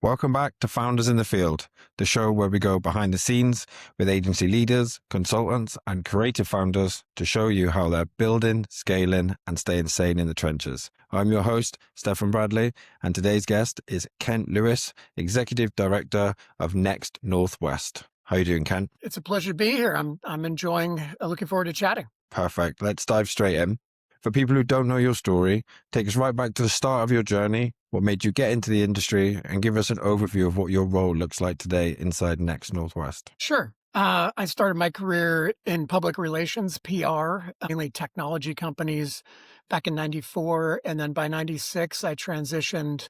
Welcome back to Founders in the Field, the show where we go behind the scenes with agency leaders, consultants, and creative founders to show you how they're building, scaling, and staying sane in the trenches. I'm your host, Stefan Bradley, and today's guest is Kent Lewis, Executive Director of Next Northwest. How are you doing, Kent? It's a pleasure to be here. I'm enjoying, looking forward to chatting. Perfect. Let's dive straight in. For people who don't know your story, take us right back to the start of your journey, what made you get into the industry, and give us an overview of what your role looks like today inside Next Northwest. Sure. I started my career in public relations, PR, mainly technology companies back in 94. And then by 96, I transitioned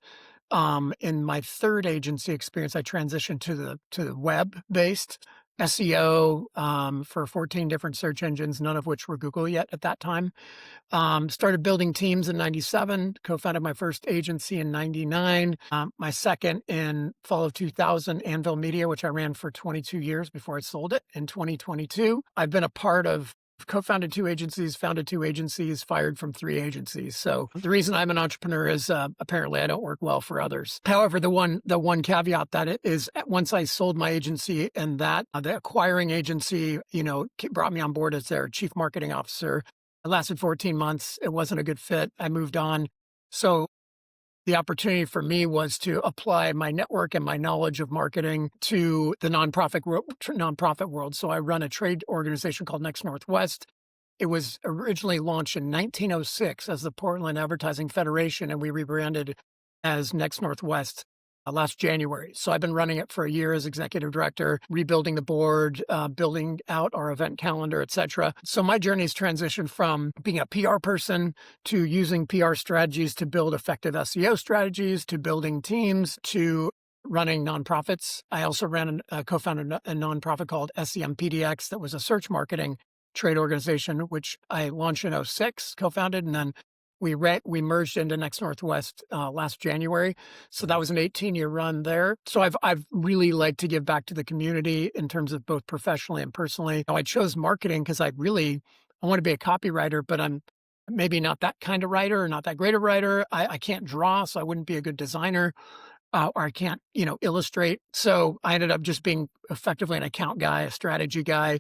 in my third agency experience, I transitioned to the web-based SEO for 14 different search engines, none of which were Google yet at that time. Started building teams in 97, co-founded my first agency in 99, my second in fall of 2000, Anvil Media, which I ran for 22 years before I sold it in 2022. I've been a part of co-founded two agencies, founded two agencies, fired from three agencies. So the reason I'm an entrepreneur is apparently I don't work well for others. However, the one caveat that it is once I sold my agency and that the acquiring agency, brought me on board as their chief marketing officer. It lasted 14 months. It wasn't a good fit. I moved on. So the opportunity for me was to apply my network and my knowledge of marketing to the nonprofit world. So I run a trade organization called Next Northwest. It was originally launched in 1906 as the Portland Advertising Federation, and we rebranded as Next Northwest last January. So I've been running it for a year as executive director, rebuilding the board, building out our event calendar, et cetera. So my journey's transitioned from being a PR person to using PR strategies to build effective SEO strategies, to building teams, to running nonprofits. I also co-founded a nonprofit called SEMPDX that was a search marketing trade organization, which I launched in 06, co-founded, and then we merged into Next Northwest last January. So that was an 18-year run there. So I've really liked to give back to the community in terms of both professionally and personally. I chose marketing because I want to be a copywriter, but I'm maybe not that kind of writer or not that great a writer. I can't draw, so I wouldn't be a good designer. Or I can't, illustrate. So I ended up just being effectively an account guy, a strategy guy.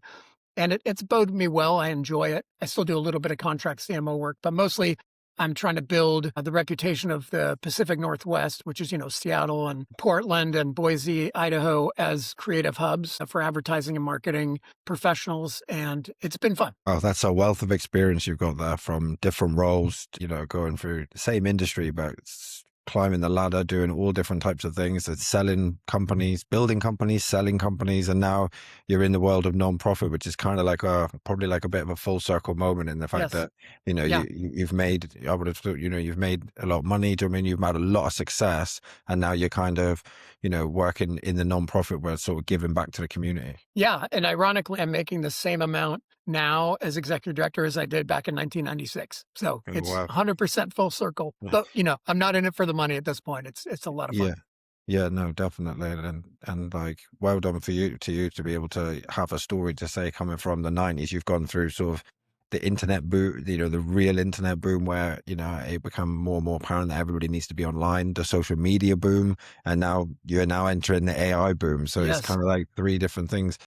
And it's boded me well. I enjoy it. I still do a little bit of contract CMO work, but mostly I'm trying to build the reputation of the Pacific Northwest, which is, Seattle and Portland and Boise, Idaho, as creative hubs for advertising and marketing professionals. And it's been fun. Oh, that's a wealth of experience you've got there from different roles, going through the same industry, but climbing the ladder, doing all different types of things, selling companies, building companies, selling companies, and now you're in the world of nonprofit, which is kind of probably like a bit of a full circle moment in the fact that you've made, I would have thought, you've made a lot of money. Do you mean you've had a lot of success, and now you're kind of working in the nonprofit world, sort of giving back to the community. Yeah, and ironically, I'm making the same amount now as executive director as I did back in 1996. So it's 100% full circle. But I'm not in it for the money at this point. It's a lot of fun. Yeah, no, definitely. And like, well done for you to be able to have a story to say coming from the 90s. You've gone through sort of the internet boom, the real internet boom where, it become more and more apparent that everybody needs to be online, the social media boom, and now you're entering the AI boom. So It's kind of like three different things.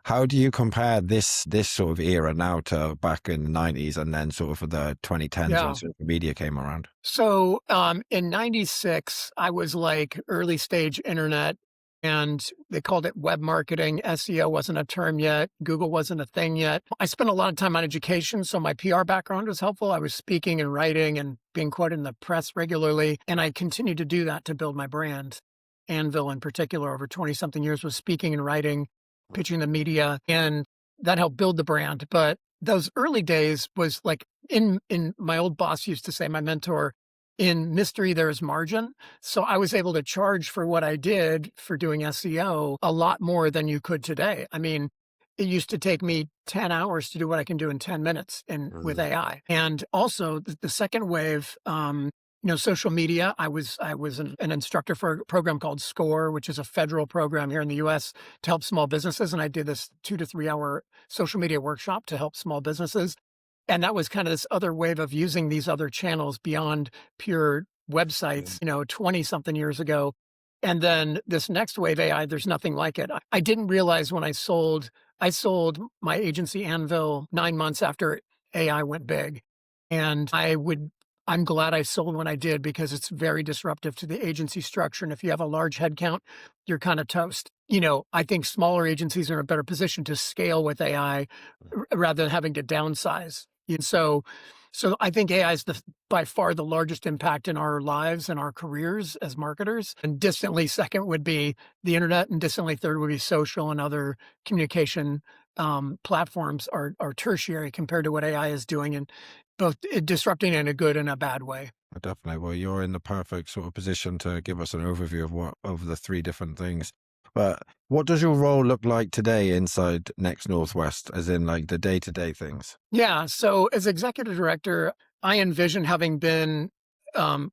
How do you compare this sort of era now to back in the 90s and then sort of the 2010s when social media came around? So in 96, I was like early stage internet, and they called it web marketing. SEO wasn't a term yet. Google wasn't a thing yet. I spent a lot of time on education, so my PR background was helpful. I was speaking and writing and being quoted in the press regularly, and I continued to do that to build my brand. Anvil in particular, over 20-something years, was speaking and writing, pitching the media, and that helped build the brand. But those early days was like in my old boss used to say, my mentor, in mystery, there's margin. So I was able to charge for what I did for doing SEO a lot more than you could today. I mean, it used to take me 10 hours to do what I can do in 10 minutes with AI. And also the second wave, social media. I was an instructor for a program called SCORE, which is a federal program here in the U.S. to help small businesses. And I did this 2 to 3 hour social media workshop to help small businesses. And that was kind of this other wave of using these other channels beyond pure websites, 20 something years ago. And then this next wave AI, there's nothing like it. I didn't realize when I sold my agency Anvil 9 months after AI went big. And I'm glad I sold when I did because it's very disruptive to the agency structure. And if you have a large headcount, you're kind of toast. I think smaller agencies are in a better position to scale with AI rather than having to downsize. And so I think AI is by far the largest impact in our lives and our careers as marketers. And distantly second would be the internet, and distantly third would be social and other communication platforms are tertiary compared to what AI is doing, and both disrupting in a good and a bad way. Definitely. Well, you're in the perfect sort of position to give us an overview of the three different things. But what does your role look like today inside Next Northwest, as in like the day-to-day things? Yeah. So as executive director, I envision having been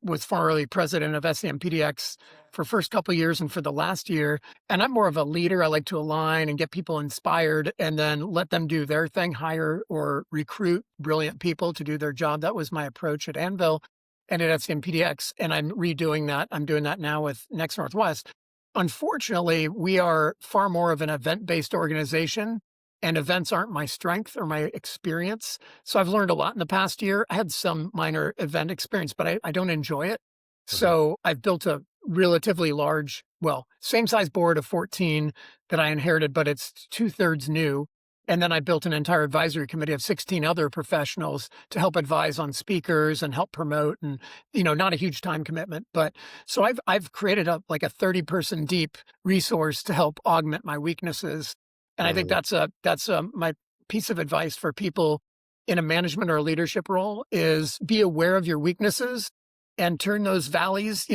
was formerly president of SEMPDX for first couple of years and for the last year. And I'm more of a leader. I like to align and get people inspired and then let them do their thing, hire or recruit brilliant people to do their job. That was my approach at Anvil and at SEMPDX. And I'm redoing that. I'm doing that now with Next Northwest. Unfortunately, we are far more of an event-based organization, and events aren't my strength or my experience. So I've learned a lot in the past year. I had some minor event experience, but I don't enjoy it. Okay. So I've built a relatively large, well, same size board of 14 that I inherited, but it's 2/3 new. And then I built an entire advisory committee of 16 other professionals to help advise on speakers and help promote, and not a huge time commitment. But so I've created like a 30-person deep resource to help augment my weaknesses. And I think that's my piece of advice for people in a management or a leadership role is be aware of your weaknesses and turn those valleys,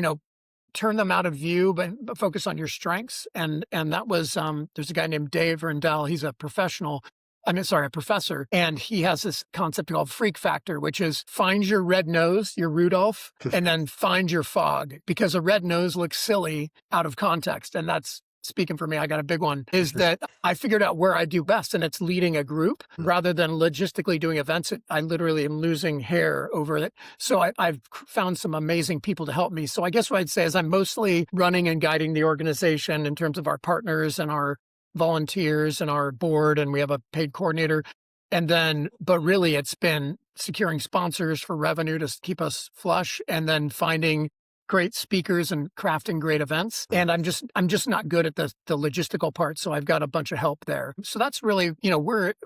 turn them out of view, but focus on your strengths. And that was, there's a guy named Dave Rendell. He's a professional. A professor. And he has this concept called freak factor, which is find your red nose, your Rudolph, and then find your fog, because a red nose looks silly out of context. And that's, speaking for me, I got a big one, is that I figured out where I do best, and it's leading a group rather than logistically doing events. I literally am losing hair over it. So I've found some amazing people to help me. So I guess what I'd say is I'm mostly running and guiding the organization in terms of our partners and our volunteers and our board, and we have a paid coordinator. But really it's been securing sponsors for revenue to keep us flush, and then finding great speakers and crafting great events. And I'm just not good at the logistical part. So I've got a bunch of help there. So that's really,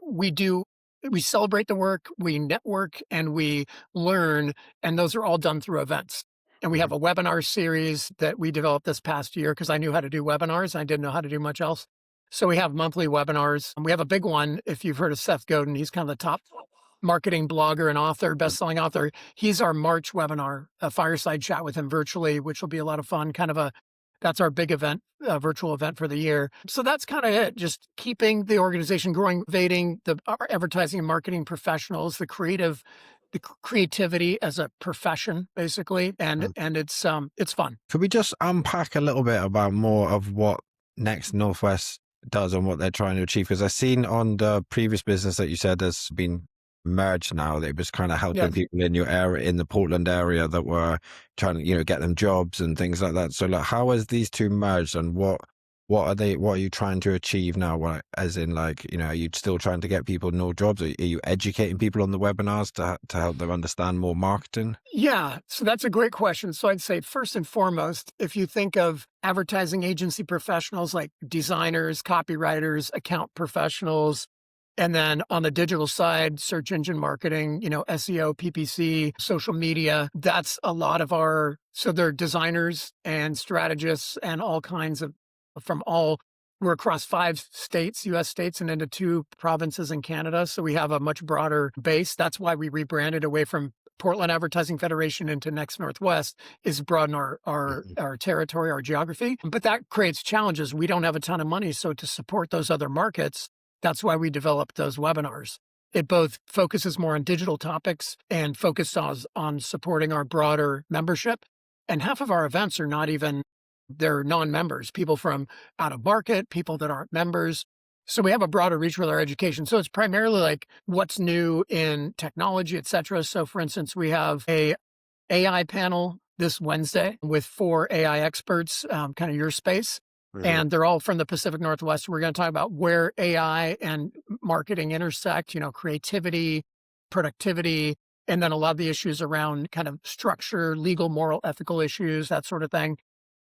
we celebrate the work, we network, and we learn. And those are all done through events. And we have a webinar series that we developed this past year because I knew how to do webinars. I didn't know how to do much else. So we have monthly webinars. We have a big one. If you've heard of Seth Godin, he's kind of the top marketing blogger and author, best-selling author. He's our March webinar, a fireside chat with him virtually, which will be a lot of fun. That's our big event, virtual event for the year. So that's kind of it. Just keeping the organization growing, innovating our advertising and marketing professionals, the creativity as a profession, basically, and it's fun. Could we just unpack a little bit about more of what Next Northwest does and what they're trying to achieve? Because I've seen on the previous business that you said there's been merged now. They was kind of helping people in your area, in the Portland area, that were trying to, get them jobs and things like that. So like, how has these two merged, and what are you trying to achieve now? As in, like, are you still trying to get people no jobs? Are you educating people on the webinars to help them understand more marketing? Yeah, so that's a great question. So I'd say first and foremost, if you think of advertising agency professionals like designers, copywriters, account professionals, and then on the digital side, search engine marketing, SEO, PPC, social media, that's a lot of so they're designers and strategists and all kinds of, we're across 5 states, US states, and into 2 provinces in Canada. So we have a much broader base. That's why we rebranded away from Portland Advertising Federation into Next Northwest, is broaden our territory, our geography. But that creates challenges. We don't have a ton of money. So to support those other markets, that's why we developed those webinars. It both focuses more on digital topics and focuses on supporting our broader membership. And half of our events are they're non-members, people from out of market, people that aren't members. So we have a broader reach with our education. So it's primarily like what's new in technology, et cetera. So for instance, we have a AI panel this Wednesday with 4 AI experts, kind of your space. Mhm. And they're all from the Pacific Northwest. We're going to talk about where AI and marketing intersect, creativity, productivity, and then a lot of the issues around kind of structure, legal, moral, ethical issues, that sort of thing.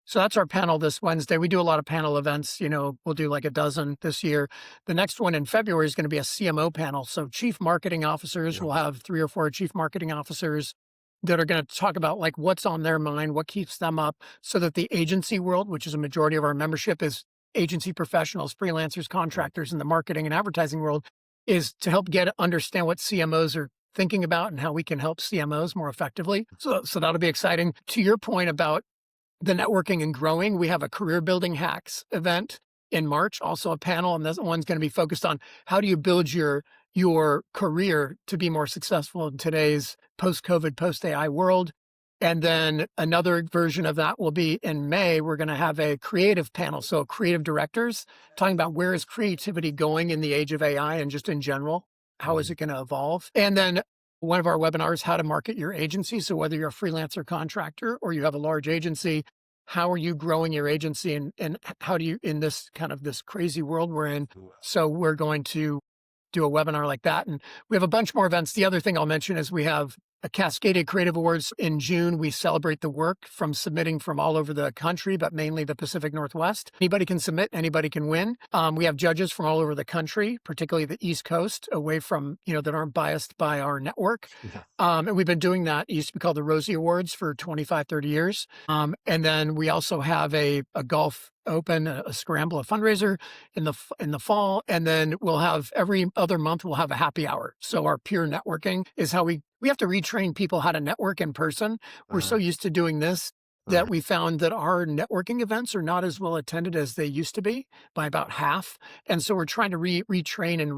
So that's our panel this Wednesday. We do a lot of panel events. We'll do like a dozen this year. The next one in February is going to be a CMO panel. So chief marketing officers, Yeah. we'll have 3 or 4 chief marketing officers that are going to talk about like what's on their mind, what keeps them up, so that the agency world, which is a majority of our membership, is agency professionals, freelancers, contractors in the marketing and advertising world, is to help understand what CMOs are thinking about and how we can help CMOs more effectively. So that'll be exciting. To your point about the networking and growing, we have a career building hacks event in March, also a panel, and this one's going to be focused on how do you build your career to be more successful in today's post-COVID, post-AI world. And then another version of that will be in May. We're going to have a creative panel. So creative directors talking about where is creativity going in the age of AI and just in general, how is it going to evolve? And then one of our webinars, how to market your agency. So whether you're a freelancer contractor or you have a large agency, how are you growing your agency and how do you, in this kind of this crazy world we're in? So we're going to do a webinar like that. And we have a bunch more events. The other thing I'll mention is we have a Cascaded Creative Awards in June. We celebrate the work from submitting from all over the country, but mainly the Pacific Northwest. Anybody can submit, anybody can win. We have judges from all over the country, particularly the East Coast, away from, that aren't biased by our network. Yeah. And we've been doing that. It used to be called the Rosie Awards for 25, 30 years. And then we also have a golf open, a scramble, a fundraiser in the fall. And then we'll have every other month, we'll have a happy hour. So our peer networking is how we have to retrain people how to network in person. We're so used to doing this that we found that our networking events are not as well attended as they used to be by about half. And so we're trying to retrain and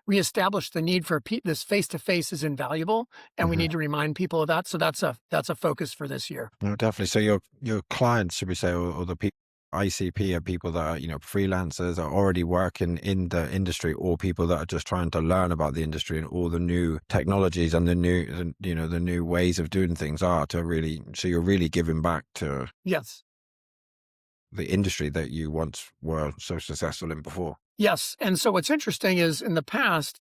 reestablish the need for this face-to-face is invaluable. And we need to remind people of that. So that's a focus for this year. No, definitely. So your clients, should we say, or the people ICP are people that are, freelancers are already working in the industry, or people that are just trying to learn about the industry and all the new technologies and the new ways of doing things are to really, so you're really giving back to Yes. the industry that you once were so successful in before. Yes. And so what's interesting is in the past,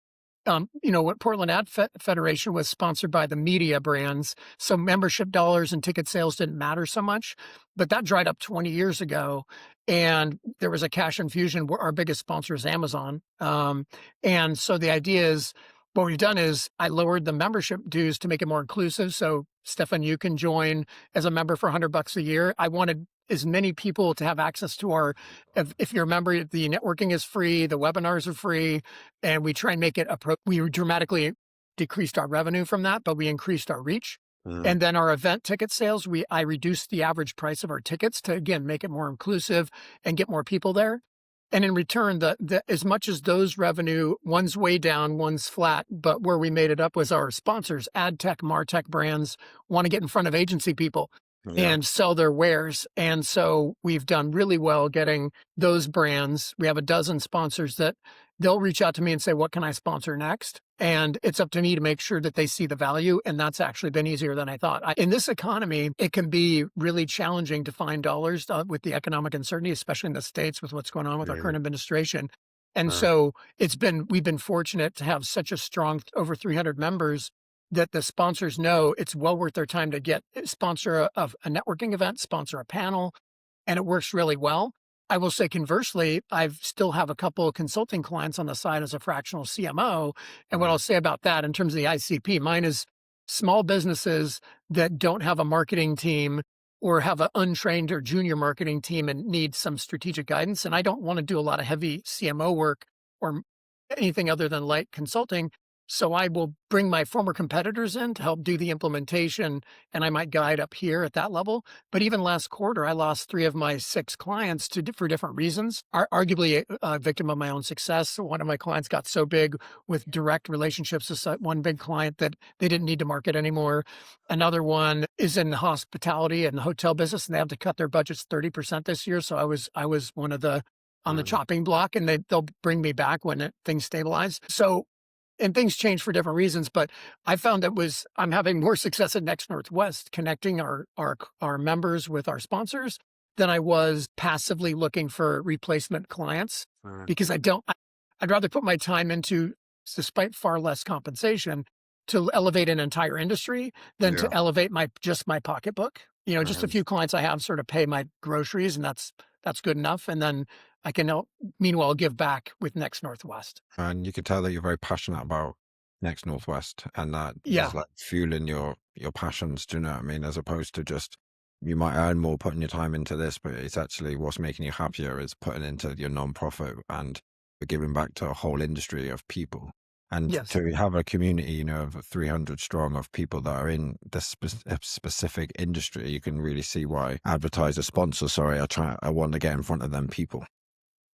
what Portland Ad Federation was sponsored by the media brands. So membership dollars and ticket sales didn't matter so much, but that dried up 20 years ago. And there was a cash infusion where our biggest sponsor is Amazon. And so the idea is, what we've done is I lowered the membership dues to make it more inclusive. So Stefan, you can join as a member for $100 a year. I wanted as many people to have access to if you're a member, the networking is free, the webinars are free, and we try and make it we dramatically decreased our revenue from that, but we increased our reach. And then our event ticket sales, I reduced the average price of our tickets to, again, make it more inclusive and get more people there. And in return, as much as those revenue, one's way down, one's flat, but where we made it up was our sponsors, ad tech, MarTech brands want to get in front of agency people and sell their wares. And so we've done really well getting those brands. We have a dozen sponsors that they'll reach out to me and say, what can I sponsor next? And it's up to me to make sure that they see the value. And that's actually been easier than I thought. In this economy, it can be really challenging to find dollars with the economic uncertainty, especially in the States with what's going on with our current administration. And so we've been fortunate to have such a strong over 300 members that the sponsors know it's well worth their time to sponsor a networking event, sponsor a panel, and it works really well. I will say conversely, I still have a couple of consulting clients on the side as a fractional CMO. And what I'll say about that in terms of the ICP, mine is small businesses that don't have a marketing team or have an untrained or junior marketing team and need some strategic guidance. And I don't want to do a lot of heavy CMO work or anything other than light consulting. So I will bring my former competitors in to help do the implementation, and I might guide up here at that level. But even last quarter, I lost 3 of my 6 clients for different reasons, arguably a victim of my own success. One of my clients got so big with direct relationships with one big client that they didn't need to market anymore. Another one is in hospitality and the hotel business, and they have to cut their budgets 30% this year. So I was one of the on the chopping block, and they'll bring me back when things stabilize. So and things change for different reasons, but I found I'm having more success at Next Northwest connecting our members with our sponsors than I was passively looking for replacement clients Mm. because I'd rather put my time into, despite far less compensation, to elevate an entire industry than to Yeah. elevate just my pocketbook. Just a Mhm. few clients I have sort of pay my groceries, and that's good enough. And then I can meanwhile give back with Next Northwest. And you can tell that you're very passionate about Next Northwest, and that is Yeah. like fueling your passions. Do you know what I mean? As opposed to just you might earn more putting your time into this, but it's actually what's making you happier is putting into your non-profit and giving back to a whole industry of people. And Yes. to have a community, of 300 strong of people that are in this specific industry, you can really see why advertisers, sponsors, sorry, I want to get in front of them people.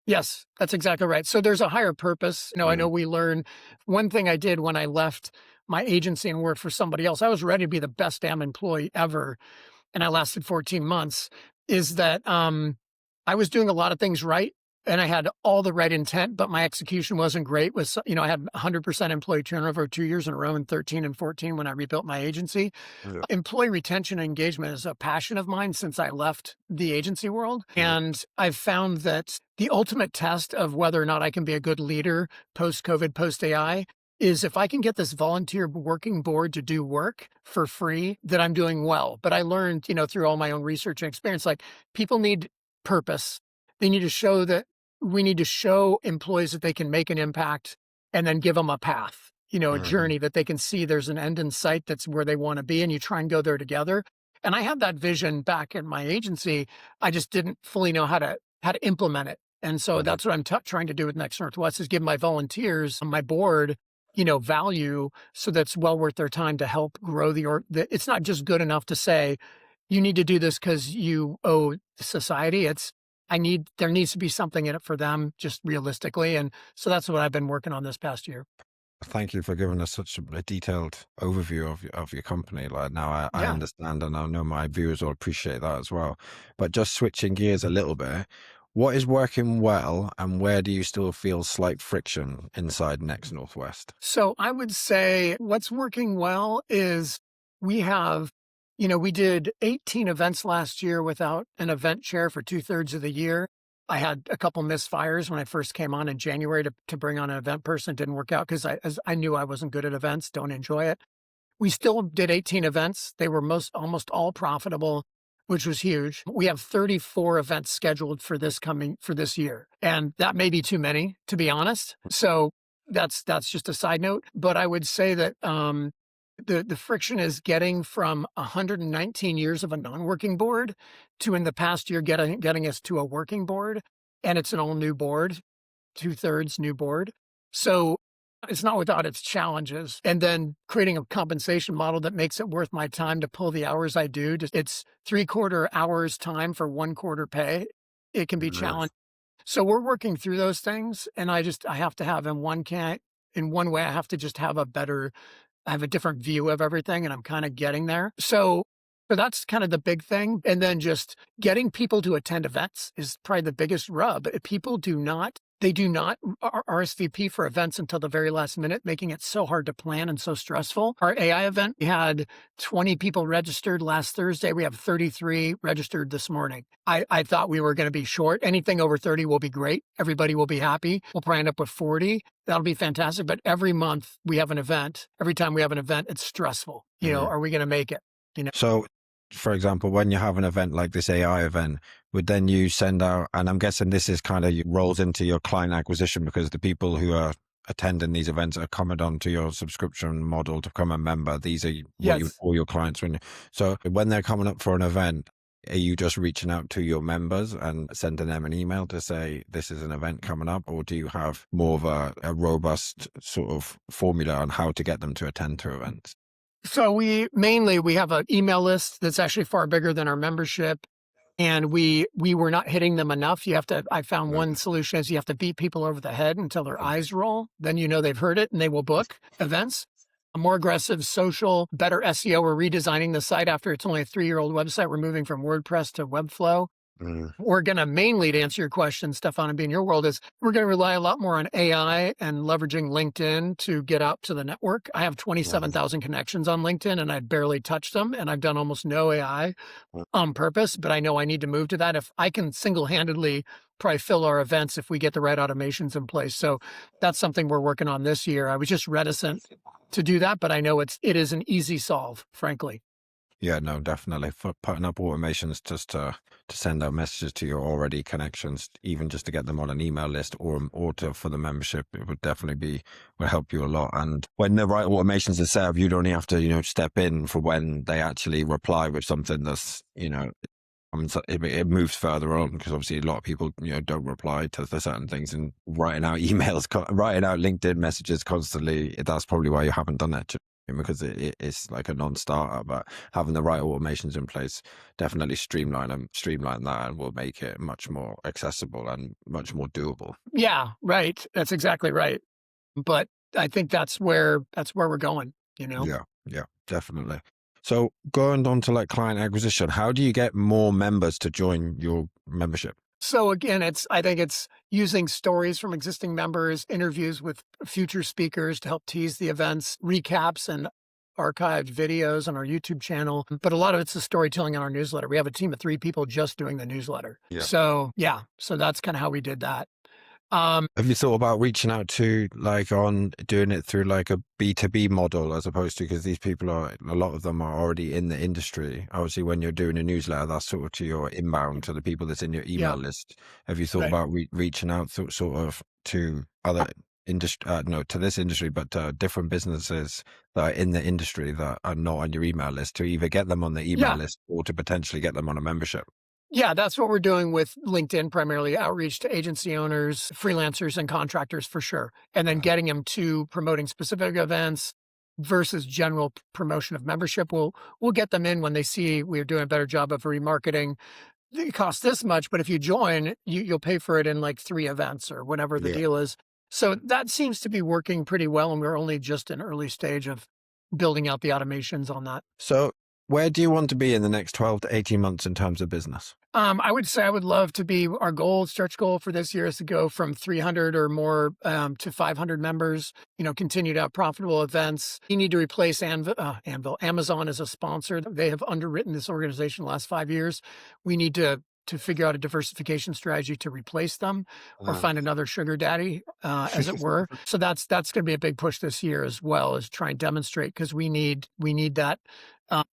Yes, that's exactly right. So there's a higher purpose. I know Mm. we learn one thing I did when I left my agency and worked for somebody else. I was ready to be the best damn employee ever, and I lasted 14 months, is that I was doing a lot of things right and I had all the right intent, but my execution wasn't great. I had 100% employee turnover 2 years in a row in 13 and 14 when I rebuilt my agency. Yeah. Employee retention and engagement is a passion of mine since I left the agency world. Yeah. And I've found that the ultimate test of whether or not I can be a good leader post COVID, post AI is if I can get this volunteer working board to do work for free, that I'm doing well. But I learned, through all my own research and experience, like people need purpose. They need to show that we need to show employees that they can make an impact and then give them a path, a Mhm. journey that they can see there's an end in sight that's where they want to be. And you try and go there together. And I had that vision back in my agency. I just didn't fully know how to implement it. And so Mhm. that's what I'm trying to do with Next Northwest is give my volunteers on my board, value so that's well worth their time to help grow it's not just good enough to say, you need to do this because you owe society. There needs to be something in it for them just realistically. And so that's what I've been working on this past year. Thank you for giving us such a detailed overview of your company. Like now I Yeah. understand and I know my viewers will appreciate that as well. But just switching gears a little bit, what is working well and where do you still feel slight friction inside Next Northwest? So I would say what's working well is we have, we did 18 events last year without an event chair for 2/3 of the year. I had a couple misfires when I first came on in January to bring on an event person. It didn't work out because as I knew I wasn't good at events, don't enjoy it. We still did 18 events. They were almost all profitable, which was huge. We have 34 events scheduled for this year. And that may be too many, to be honest. So that's just a side note. But I would say that the friction is getting from 119 years of a non-working board to in the past year getting us to a working board. And it's an all new board, 2/3 new board. So it's not without its challenges. And then creating a compensation model that makes it worth my time to pull the hours I do. It's 3/4 hours time for 1/4 pay. It can be Nice. challenging. So we're working through those things. And I have to have in one way, I have to just have I have a different view of everything and I'm kind of getting there. So that's kind of the big thing. And then just getting people to attend events is probably the biggest rub. People they do not RSVP for events until the very last minute, making it so hard to plan and so stressful. Our AI event, we had 20 people registered last Thursday. We have 33 registered this morning. I thought we were going to be short. Anything over 30 will be great. Everybody will be happy. We'll probably end up with 40. That'll be fantastic. But every month we have an event. Every time we have an event, it's stressful. Mhm. Are we going to make it? So, for example, when you have an event like this AI event, would then you send out, and I'm guessing this is kind of rolls into your client acquisition because the people who are attending these events are coming onto your subscription model to become a member. These are what you Yes. all your clients when. So when they're coming up for an event, are you just reaching out to your members and sending them an email to say this is an event coming up, or do you have more of a robust sort of formula on how to get them to attend to events? So we have an email list that's actually far bigger than our membership. And we were not hitting them enough. I found Right. one solution is you have to beat people over the head until their eyes roll. Then they've heard it and they will book events. A more aggressive social, better SEO. We're redesigning the site after it's only a 3-year-old website. We're moving from WordPress to Webflow. Mm. We're going to mainly, to answer your question, Stefan, and be in your world, is we're going to rely a lot more on AI and leveraging LinkedIn to get out to the network. I have 27,000 connections on LinkedIn and I barely touched them. And I've done almost no AI on purpose, but I know I need to move to that. If I can single-handedly probably fill our events if we get the right automations in place. So that's something we're working on this year. I was just reticent to do that, but I know it is an easy solve, frankly. Yeah, no, definitely. For putting up automations just to send out messages to your already connections, even just to get them on an email list or to for the membership, it would definitely will help you a lot. And when the right automations are set up, you'd only have to, step in for when they actually reply with something that's, so it moves further on because obviously a lot of people, don't reply to the certain things, and writing out emails, writing out LinkedIn messages constantly. That's probably why you haven't done it, because it's like a non-starter. But having the right automations in place definitely streamline that, and will make it much more accessible and much more doable. Yeah, right. That's exactly right. But I think that's where we're going. Yeah, yeah, definitely. So going on to like client acquisition, how do you get more members to join your membership? So again, I think it's using stories from existing members, interviews with future speakers to help tease the events, recaps and archived videos on our YouTube channel. But a lot of it's the storytelling on our newsletter. We have a team of 3 people just doing the newsletter. Yeah. So yeah, so that's kind of how we did that. Have you thought about reaching out to like on doing it through like a B2B model as opposed to, because these people a lot of them are already in the industry. Obviously, when you're doing a newsletter, that's sort of to your inbound to the people that's in your Yeah, email list. Have you thought right. about reaching out sort of to other industry, no, to this industry, but different businesses that are in the industry that are not on your email list, to either get them on the email Yeah. list or to potentially get them on a membership? Yeah, that's what we're doing with LinkedIn, primarily outreach to agency owners, freelancers, and contractors for sure. And then getting them to promoting specific events versus general promotion of membership. We'll get them in when they see we're doing a better job of remarketing. It costs this much, but if you join, you'll pay for it in like 3 events or whatever the Yeah. deal is. So that seems to be working pretty well, and we're only just in early stage of building out the automations on that. So where do you want to be in the next 12 to 18 months in terms of business? I would say I would love to be our stretch goal for this year is to go from 300 or more to 500 members, continue to have profitable events. You need to replace Anvil. Amazon as a sponsor. They have underwritten this organization the last 5 years. We need to figure out a diversification strategy to replace them or find another sugar daddy, as it were. So that's going to be a big push this year as well, is try and demonstrate, because we need that.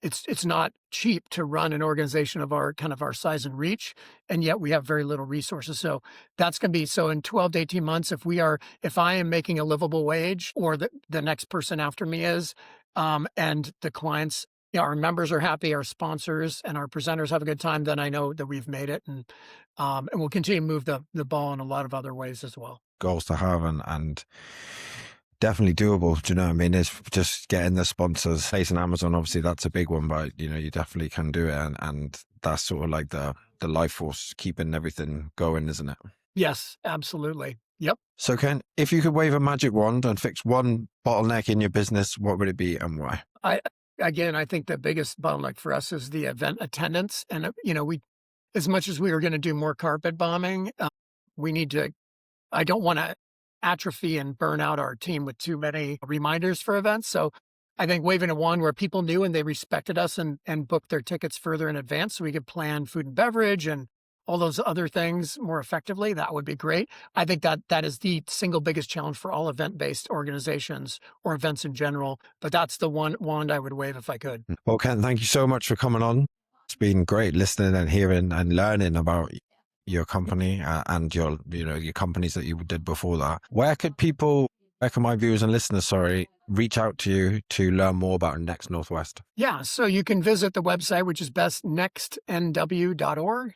It's not cheap to run an organization of our size and reach, and yet we have very little resources. So that's going to be, so in 12 to 18 months, if I am making a livable wage, or the next person after me is, and the clients, our members are happy, our sponsors and our presenters have a good time, then I know that we've made it, and we'll continue to move the ball in a lot of other ways as well. Goals to have, and definitely doable. Do you know what I mean? It's just getting the sponsors. Facing Amazon, obviously, that's a big one, but you definitely can do it, and that's sort of like the life force keeping everything going, isn't it? Yes, absolutely. Yep. So, Ken, if you could wave a magic wand and fix one bottleneck in your business, what would it be and why? I think the biggest bottleneck for us is the event attendance. And, we, as much as we were going to do more carpet bombing, we need to, I don't want to atrophy and burn out our team with too many reminders for events. So I think waving a wand where people knew and they respected us and booked their tickets further in advance so we could plan food and beverage and all those other things more effectively, that would be great. I think that is the single biggest challenge for all event-based organizations or events in general. But that's the one wand I would wave if I could. Well, Ken, thank you so much for coming on. It's been great listening and hearing and learning about your company and your companies that you did before that. Where can my viewers and listeners, reach out to you to learn more about Next Northwest? Yeah, so you can visit the website, which is bestnextnw.org.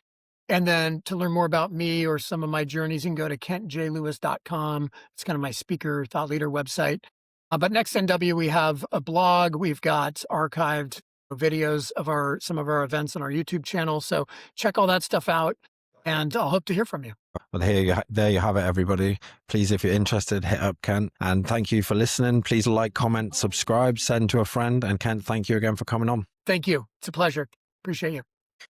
And then to learn more about me or some of my journeys, you can go to kentjlewis.com. It's kind of my speaker, thought leader website. But Next NW, we have a blog. We've got archived videos of some of our events on our YouTube channel. So check all that stuff out, and I'll hope to hear from you. Well, there you have it, everybody. Please, if you're interested, hit up Kent. And thank you for listening. Please like, comment, subscribe, send to a friend. And Kent, thank you again for coming on. Thank you. It's a pleasure. Appreciate you.